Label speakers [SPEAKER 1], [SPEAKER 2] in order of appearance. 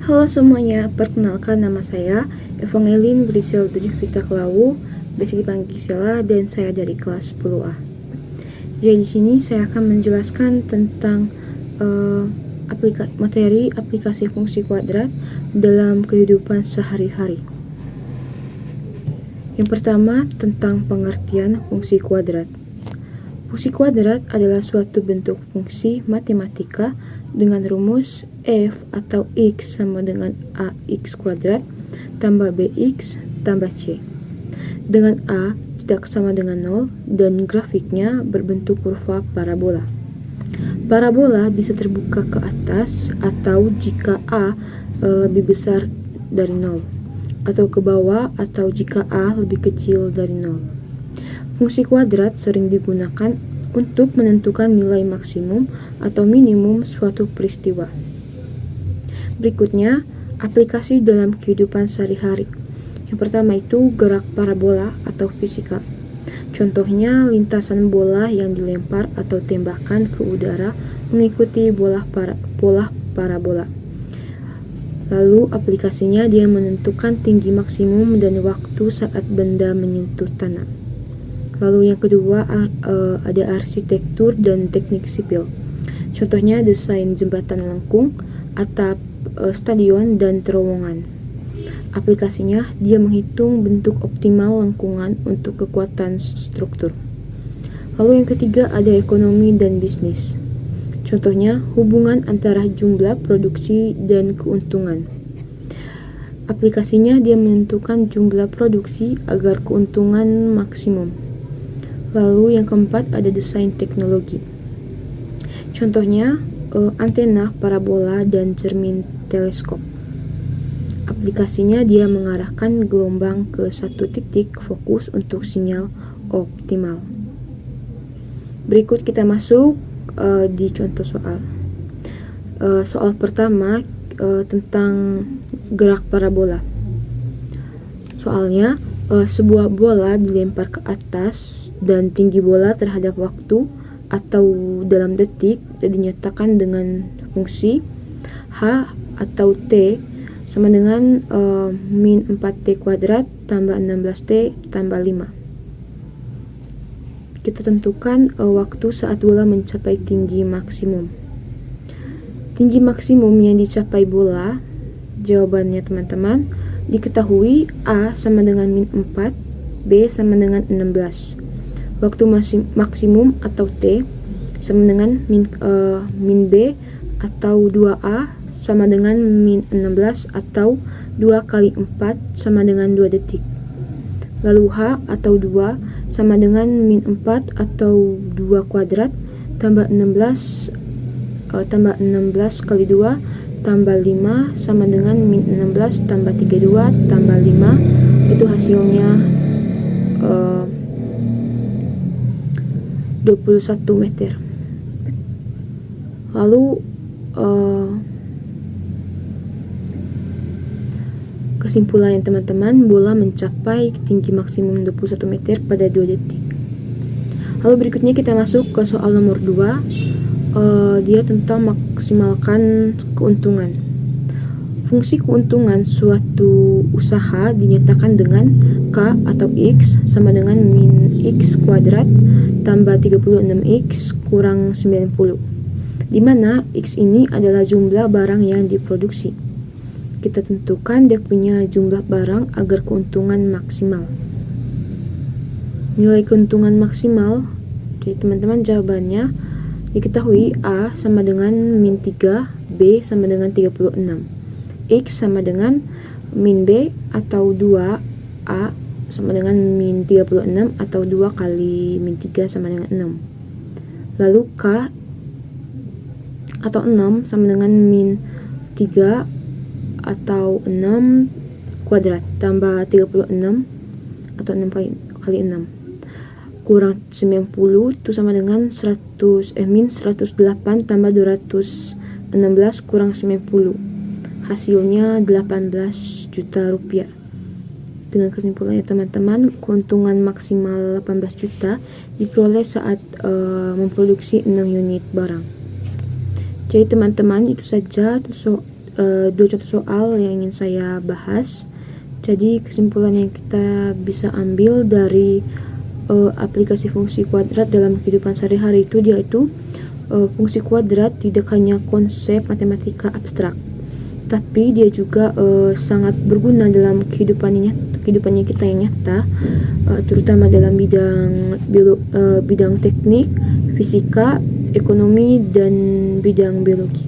[SPEAKER 1] Halo semuanya, perkenalkan nama saya Evangeline Grisel Drivita Klawu, biasa dipanggil Gisela, dan saya dari kelas 10A. Jadi di sini saya akan menjelaskan tentang materi aplikasi fungsi kuadrat dalam kehidupan sehari-hari. Yang pertama, tentang pengertian fungsi kuadrat. Fungsi kuadrat adalah suatu bentuk fungsi matematika dengan rumus f atau x sama dengan ax kuadrat tambah bx tambah c. Dengan a tidak sama dengan 0 dan grafiknya berbentuk kurva parabola. Parabola bisa terbuka ke atas atau jika a lebih besar dari 0, atau ke bawah atau jika a lebih kecil dari 0. Fungsi kuadrat sering digunakan untuk menentukan nilai maksimum atau minimum suatu peristiwa. Berikutnya, aplikasi dalam kehidupan sehari-hari. Yang pertama itu gerak parabola atau fisika. Contohnya, lintasan bola yang dilempar atau tembakan ke udara mengikuti pola parabola. Lalu aplikasinya dia menentukan tinggi maksimum dan waktu saat benda menyentuh tanah. Lalu yang kedua ada arsitektur dan teknik sipil. Contohnya desain jembatan lengkung, atap stadion, dan terowongan. Aplikasinya dia menghitung bentuk optimal lengkungan untuk kekuatan struktur. Lalu yang ketiga ada ekonomi dan bisnis. Contohnya hubungan antara jumlah produksi dan keuntungan. Aplikasinya dia menentukan jumlah produksi agar keuntungan maksimum. Lalu yang keempat ada desain teknologi. Contohnya antena parabola dan cermin teleskop. Aplikasinya dia mengarahkan gelombang ke satu titik fokus untuk sinyal optimal. Berikut kita masuk di contoh soal. Soal pertama tentang gerak parabola. Soalnya sebuah bola dilempar ke atas dan tinggi bola terhadap waktu atau dalam detik dinyatakan dengan fungsi h atau t sama dengan min 4t kuadrat tambah 16t tambah 5. Kita tentukan waktu saat bola mencapai tinggi maksimum. Tinggi maksimum yang dicapai bola, jawabannya teman-teman, diketahui a sama dengan min 4, b sama dengan 16. Waktu maksimum atau T sama dengan min B atau 2A sama dengan min 16 atau 2 kali 4 sama dengan 2 detik. Lalu H atau 2 sama dengan min 4 atau 2 kuadrat tambah 16 kali 2 tambah 5 sama dengan min 16 tambah 32 tambah 5, itu hasilnya 21 meter. Lalu kesimpulannya teman-teman, bola mencapai tinggi maksimum 21 meter pada 2 detik. Lalu berikutnya kita masuk ke soal nomor 2. Dia tentang maksimalkan keuntungan. Fungsi keuntungan suatu usaha dinyatakan dengan K atau X sama dengan min X kuadrat tambah 36X kurang 90, di mana X ini adalah jumlah barang yang diproduksi. Kita tentukan dia punya jumlah barang agar keuntungan maksimal. Nilai keuntungan maksimal, jadi teman-teman jawabannya diketahui A sama dengan min 3, B sama dengan 36. X sama dengan min B atau 2, A sama dengan min 36 atau 2 kali min 3 sama dengan 6. Lalu K atau 6 sama dengan min 3 atau 6 kuadrat tambah 36 atau 6 kali 6 kurang 90 itu sama dengan min 108 tambah 216 kurang 90. Hasilnya 18 juta rupiah. Dengan kesimpulannya teman-teman, keuntungan maksimal 18 juta diperoleh saat memproduksi 6 unit barang. Jadi teman-teman, itu saja dua contoh soal yang ingin saya bahas. Jadi kesimpulan yang kita bisa ambil dari aplikasi fungsi kuadrat dalam kehidupan sehari-hari itu, yaitu fungsi kuadrat tidak hanya konsep matematika abstrak, tapi dia juga sangat berguna dalam kehidupannya kita yang nyata, terutama dalam bidang teknik, fisika, ekonomi, dan bidang biologi.